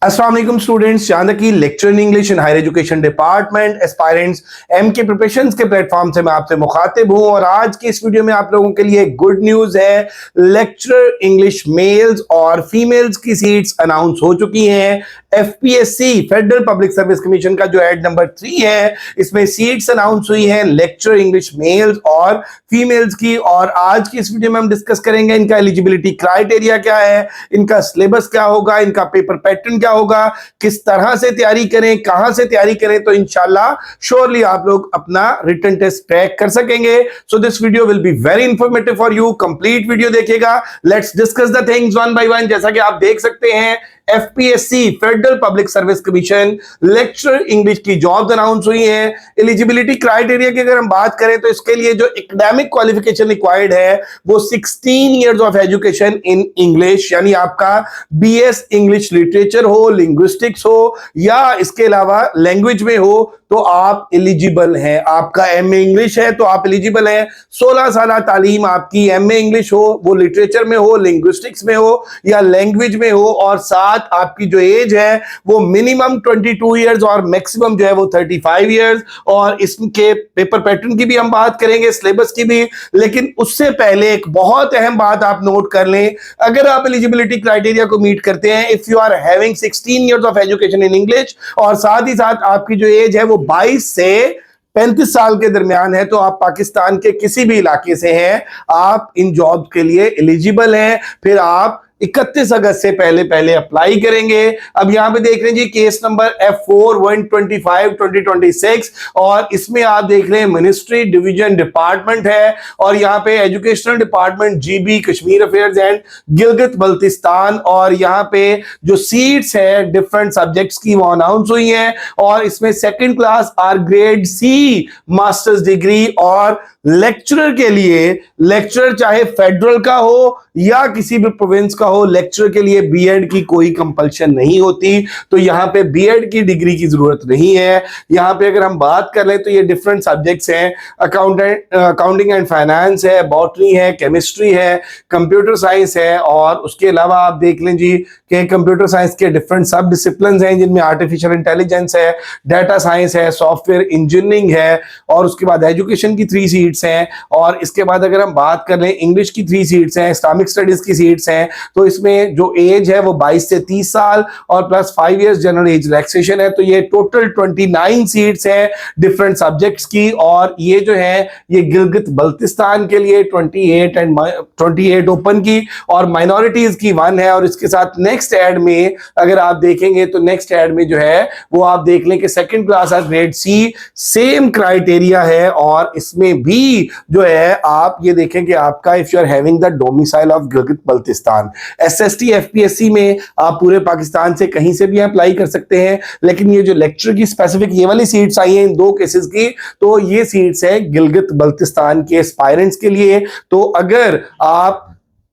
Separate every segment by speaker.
Speaker 1: अस्सलाम वालेकुम स्टूडेंट्स, यहाँ तक कि lecture in English in higher education department aspirants एमके प्रिपरेशंस के प्लेटफॉर्म से मैं आपसे मुखातिब हूँ। और आज की इस वीडियो में आप लोगों के लिए गुड न्यूज है। लेक्चरर इंग्लिश मेल्स और फीमेल्स की सीट्स अनाउंस हो चुकी हैं। FPSC federal public service commission का जो एड नंबर 3 है, इसमें सीट्स अनाउंस हुई हैं लेक्चरर इंग्लिश मेल्स और फीमेल्स की। और आज की इस वीडियो में हम डिस्कस करेंगे इनका एलिजिबिलिटी क्राइटेरिया क्या है, इनका सिलेबस क्या होगा, इनका पेपर पैटर्न क्या होगा, किस तरह से तैयारी करें, कहां से तैयारी करें, तो इंशाल्लाह श्योरली आप लोग अपना रिटन टेस्ट क्रैक कर सकेंगे। So this video will be very informative for you. Complete video देखिएगा। Let's discuss the things one by one. जैसा कि आप देख सकते हैं, FPSC federal public service commission lecturer English की जॉब्स अनाउंस हुई हैं। एलिजिबिलिटी क्राइटेरिया की अगर हम बात करें तो इसके लिए जो एकेडमिक क्वालिफिकेशन रिक्वायर्ड है वो 16 years of education in English, यानी आपका बीएस इंग्लिश लिटरेचर हो, लिंग्विस्टिक्स हो या इसके अलावा लैंग्वेज में हो तो आप एलिजिबल हैं। आपका एमए इंग्लिश है तो आप एलिजिबल हैं। 16 साल तालीम आपकी एमए इंग्लिश हो, वो लिटरेचर में हो, लिंग्विस्टिक्स में हो या लैंग्वेज में हो, और साथ आपकी जो एज है वो मिनिमम 22 इयर्स और मैक्सिमम जो है वो 35 इयर्स। और इसके पेपर पैटर्न की भी हम बात करेंगे, सिलेबस की भी। लेकिन उससे पहले एक बहुत अहम बात आप नोट कर लें, अगर आप एलिजिबिलिटी क्राइटेरिया को मीट करते हैं, if you are having 16 years of education in English और साथ ही साथ आपकी जो एज है वो 22 से 35 साल के दरमियान है, तो आप पाकिस्तान के किसी भी इलाके से हैं, आप इन जॉब के लिए एलिजिबल हैं। फिर आप 31 अगस्त से पहले अप्लाई करेंगे। अब यहां पे देख रहे हैं जी केस नंबर F4-125/2026 और इसमें आप देख रहे हैं मिनिस्ट्री डिवीजन डिपार्टमेंट है और यहां पे educational department GB Kashmir affairs and Gilgit Baltistan. और यहां पे जो सीट्स है डिफरेंट सब्जेक्ट्स की वो अनाउंस हुई हैं और इसमें सेकंड क्लास और ग्रेड सी मास्टर्स डिग्री और लेक्चरर के लिए, लेक्चरर चाहे फेडरल का हो या किसी भी प्रोविंस का हो, लेक्चरर के लिए बीएड की कोई कंपल्शन नहीं होती। तो यहां पे बीएड की डिग्री की जरूरत नहीं है। यहां पे अगर हम बात कर लें तो ये डिफरेंट सब्जेक्ट्स हैं, अकाउंटिंग एंड फाइनेंस है, बॉटनी है, केमिस्ट्री है, कंप्यूटर साइंस है। और उसके अलावा आप देख लें जी कि कंप्यूटर साइंस के डिफरेंट सब डिसिप्लिन हैं जिनमें आर्टिफिशियल इंटेलिजेंस है, डाटा साइंस है, सॉफ्टवेयर इंजीनियरिंग है। और उसके बाद एजुकेशन की 3 सीट्स हैं। और इसके बाद अगर हम बात कर लें इंग्लिश की 3 सीट्स हैं, इस्लामिक स्टडीज की सीट्स हैं। तो इसमें जो एज है वो 22 से 30 साल और plus 5 years general age relaxation है। तो ये टोटल 29 सीट्स हैं डिफरेंट सब्जेक्ट्स की। और ये जो है ये गिलगित बल्तिस्तान के लिए 28 ओपन की और माइनॉरिटीज की 1 है। और इसके साथ नेक्स्ट एड में अगर आप देखेंगे तो नेक्स्ट एड में जो है वो आप देख लें कि सेकंड क्लास और ग्रेड सी सेम क्राइटेरिया है। और इसमें भी जो है आप ये देखें कि आपका if you are having the domicile of Gilgit Baltistan, SST FPSC में आप पूरे पाकिस्तान से कहीं से भी अप्लाई कर सकते हैं। लेकिन ये जो लेक्चर की स्पेसिफिक ये वाली सीट्स आई हैं इन 2 केसेस की, तो ये सीट्स है गिलगित बल्तिस्तान के एस्पायरेंट्स के लिए। तो अगर आप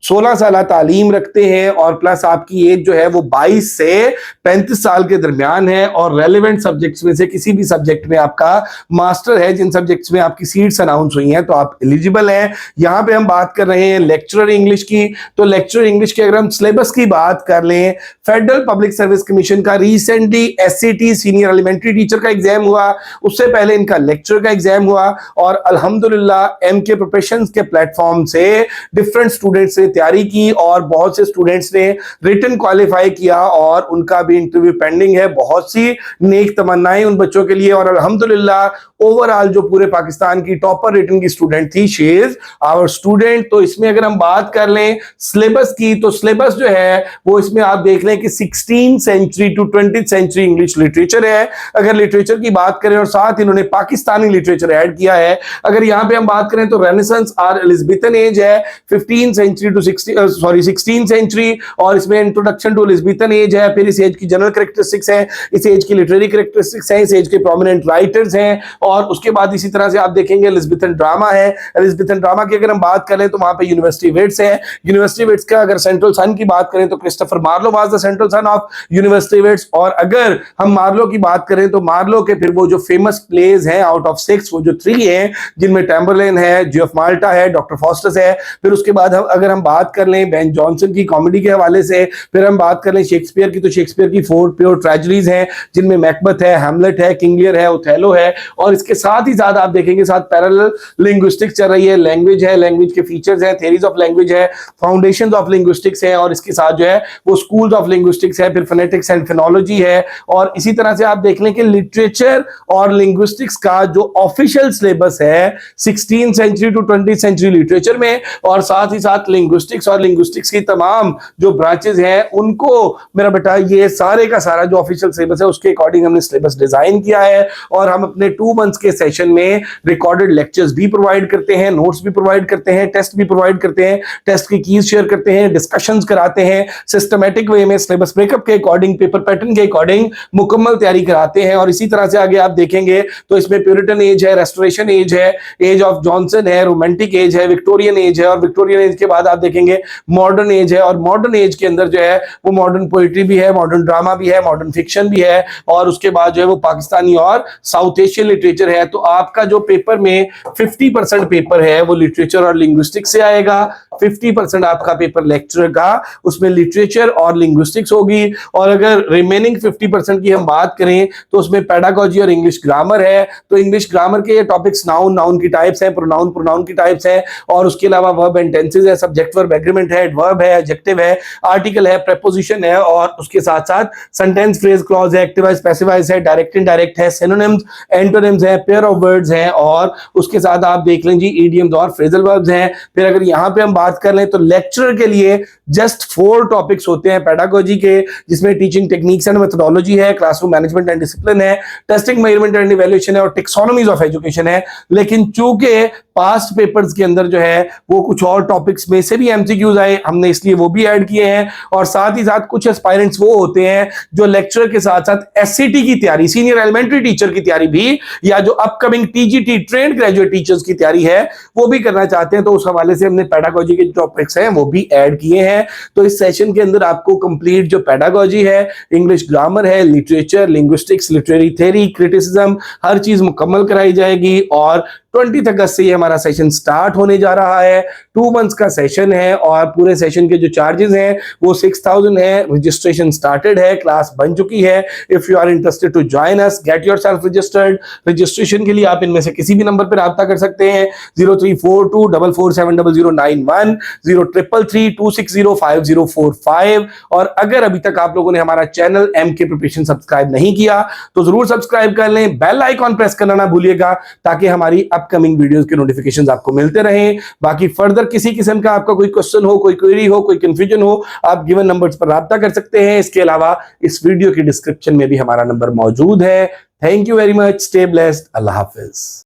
Speaker 1: 16 साल तालीम रखते हैं और प्लस आपकी एज जो है वो 22 से 35 साल के दरमियान है और रेलेवेंट सब्जेक्ट्स में से किसी भी सब्जेक्ट में आपका मास्टर है, जिन सब्जेक्ट्स में आपकी सीट्स अनाउंस हुई हैं, तो आप एलिजिबल हैं। यहां पे हम बात कर रहे हैं लेक्चरर इंग्लिश की। तो लेक्चरर इंग्लिश के अगर हम सिलेबस की बात कर लें, फेडरल पब्लिक सर्विस कमीशन का रिसेंटली एससीटी सीनियर एलिमेंट्री टीचर का एग्जाम हुआ, उससे पहले इनका लेक्चर का एग्जाम हुआ। और अल्हम्दुलिल्लाह एमके प्रिपरेशंस के प्लेटफॉर्म से डिफरेंट स्टूडेंट्स ने तैयारी की और बहुत से स्टूडेंट्स ने रिटन क्वालिफाई किया और उनका भी इंटरव्यू पेंडिंग है। बहुत सी नेक तमन्नाएं उन बच्चों के लिए। और अल्हम्दुलिल्लाह ओवरऑल जो पूरे पाकिस्तान की टॉपर रिटन की स्टूडेंट थी, शी इज आवर स्टूडेंट। तो इसमें अगर हम बात कर लें सिलेबस की, तो सिलेबस जो है वो इसमें आप देख लें कि 16th century to 20th century English literature है। अगर लिटरेचर की बात करें और साथ इन्होंने पाकिस्तानी लिटरेचर ऐड किया है। अगर यहां पे हम बात करें तो रेनेसांस और एलिजाबेथन एज है 15th century to 16th century. और इसमें इंट्रोडक्शन टू एलिजाबेथन एज है। फिर इस एज की जनरल कैरेक्टरिस्टिक्स है, इस एज की लिटरेरी कैरेक्टरिस्टिक्स है, इस एज के प्रोमिनेंट राइटर्स हैं। और उसके बाद इसी तरह से आप देखेंगे एलिजाबेथन ड्रामा है। एलिजाबेथन ड्रामा की अगर हम बात करें तो वहां पे यूनिवर्सिटी विट्स है। यूनिवर्सिटी विट्स का अगर सेंट्रल सन की बात करें तो Christopher Marlowe was the central son of university wits. और अगर हम मार्लो की बात करें तो मार्लो के फिर वो जो फेमस प्लेज हैं आउट ऑफ 6, वो जो 3 हैं जिनमें टैम्बरलेन है, जी ऑफ माल्टा है, डॉक्टर फॉस्टस है। फिर उसके बाद अगर हम बात कर लें बेन जॉनसन की कॉमेडी के हवाले से, फिर हम बात कर लें शेक्सपियर की, तो शेक्सपियर की 4 प्योर ट्रेजेडीज हैं जिनमें मैकबेथ है, हैमलेट है, किंग लियर है, ओथेलो है। और इसके साथ ही साथ आप देखेंगे साथ पैरेलल लिंग्विस्टिक्स चल रही है, लैंग्वेज है, लैंग्वेज के फीचर्स हैं, थ्योरीज ऑफ लैंग्वेज है, फाउंडेशंस ऑफ लिंग्विस्टिक्स है, और इसके साथ जो है वो स्कूल्स ऑफ लिंग्विस्टिक्स है, फिर फोनेटिक्स एंड फिनोलॉजी है। और इसी तरह से आप देख लें कि लिटरेचर और लिंग्विस्टिक्स का जो ऑफिशियल सिलेबस है 16th century to 20th century literature में, और साथ ही साथ लिंग्विस्टिक्स और लिंग्विस्टिक्स की तमाम जो ब्रांचेस हैं उनको मेरा बेटा ये सारे का सारा जो ऑफिशियल सिलेबस है उसके अकॉर्डिंग हमने सिलेबस डिजाइन किया है। और हम अपने 2 मंथ्स के सेशन में रिकॉर्डेड लेक्चर्स भी प्रोवाइड करते हैं, नोट्स भी प्रोवाइड करते हैं, टेस्ट भी प्रोवाइड करते हैं, टेस्ट की कीज शेयर करते हैं, डिस्कशंस कराते हैं, सिस्टमैटिक वे में सिलेबस ब्रेकअप के अकॉर्डिंग, पेपर पैटर्न के अकॉर्डिंग मुकम्मल तैयारी कराते हैं। और इसी तरह से आगे आप देखेंगे तो इसमें प्यूरिटन एज है, रेस्टोरेशन एज है, एज ऑफ जॉनसन है, रोमांटिक एज है, विक्टोरियन एज है, और विक्टोरियन एज के बाद आप देखेंगे मॉडर्न एज है। और मॉडर्न एज के अंदर जो है वो मॉडर्न पोइट्री भी है, मॉडर्न ड्रामा भी है, मॉडर्न फिक्शन भी है, और उसके बाद जो है वो पाकिस्तानी और साउथ एशियन लिटरेचर है। तो आपका जो पेपर में 50% पेपर है वो लिटरेचर और लिंग्विस्टिक्स से आएगा, 50% आपका पेपर लेक्चर का उसमें लिटरेचर और लिंग्विस्टिक्स होगी। और अगर रिमेनिंग 50% की हम बात करें तो उसमें पेडागोजी और इंग्लिश ग्रामर है। तो इंग्लिश ग्रामर के टॉपिक्स नाउन, नाउन की टाइप्स हैं, प्रोनाउन, प्रोनाउन की टाइप्स हैं, और उसके अलावा वर्ब एंड टेंसेस है, सब्जेक्ट वर्ब एग्रीमेंट है, एडवर्ब है, एडजेक्टिव है, आर्टिकल है, प्रीपोजिशन है, और उसके साथ साथ सेंटेंस, फ्रेज, क्लॉज है, एक्टिव, स्पेसिफाइज है, डायरेक्ट, इनडायरेक्ट है, सिनोनिम्स, एंटोनिम्स है, पेयर ऑफ वर्ड्स हैं, और उसके साथ आप देख लें जी इडियम्स और फ्रेजल वर्ब्स हैं। फिर अगर यहां पे हम बात कर लें तो लेक्चरर के लिए जस्ट 4 टॉपिक्स होते हैं पेडागोजी के, जिसमें टीचिंग टेक्निक्स एंड मेथोडोलॉजी है, क्लासरूम मैनेजमेंट एंड डिसिप्लिन है, टेस्टिंग, मेजरमेंट एंड इवैल्यूएशन है, और टेक्सोनॉमीज ऑफ एजुकेशन है। लेकिन चूंकि पास्ट पेपर्स के अंदर जो है वो कुछ और टॉपिक्स में से भी एमसीक्यूज आए, हमने इसलिए वो भी ऐड किए हैं। और साथ ही साथ कुछ एस्पायरेंट्स वो होते हैं जो लेक्चरर के साथ साथ एससीटी की तैयारी, सीनियर एलिमेंट्री टीचर की तैयारी भी, या जो upcoming TGT trained graduate teachers की तैयारी है वो भी करना चाहते हैं। तो उस हवाले से हमने पेडागोजी के टॉपिक्स हैं वो भी ऐड किए हैं। तो इस सेशन के अंदर आपको कंप्लीट जो पेडागोजी है, इंग्लिश ग्रामर है, literature, linguistics, literary theory, criticism, हर चीज मुकम्मल कराई जाएगी। और 20 अगस्त से ये हमारा सेशन स्टार्ट होने जा रहा है। 2 मंथ्स का सेशन है, और पूरे सेशन के जो चार्जेस हैं वो 6000 है। रजिस्ट्रेशन स्टार्टेड है, क्लास बन चुकी है। If you are interested to join us, get yourself registered. Registration के लिए आप इनमें से किसी भी नंबर पर राब्ता कर सकते हैं, 0342447091, 0333260505। और अगर अभी तक आप लोगों ने हमारा चैनल MK प्रिपरेशन सब्सक्राइब नहीं किया तो जरूर सब्सक्राइब कर लें, बेल आइकॉन प्रेस करना ना भूलिएगा, ताकि हमारी अपकमिंग वीडियोस के नोटिफिकेशंस आपको मिलते रहें। बाकी फर्दर किसी किस्म का आपका कोई क्वेश्चन हो, कोई क्वेरी हो, कोई कंफ्यूजन हो, आप गिवन नंबर्स पर राब्ता कर सकते हैं। इसके अलावा इस वीडियो की डिस्क्रिप्शन में भी हमारा नंबर मौजूद है। Thank you very much, stay blessed, Allah Hafiz.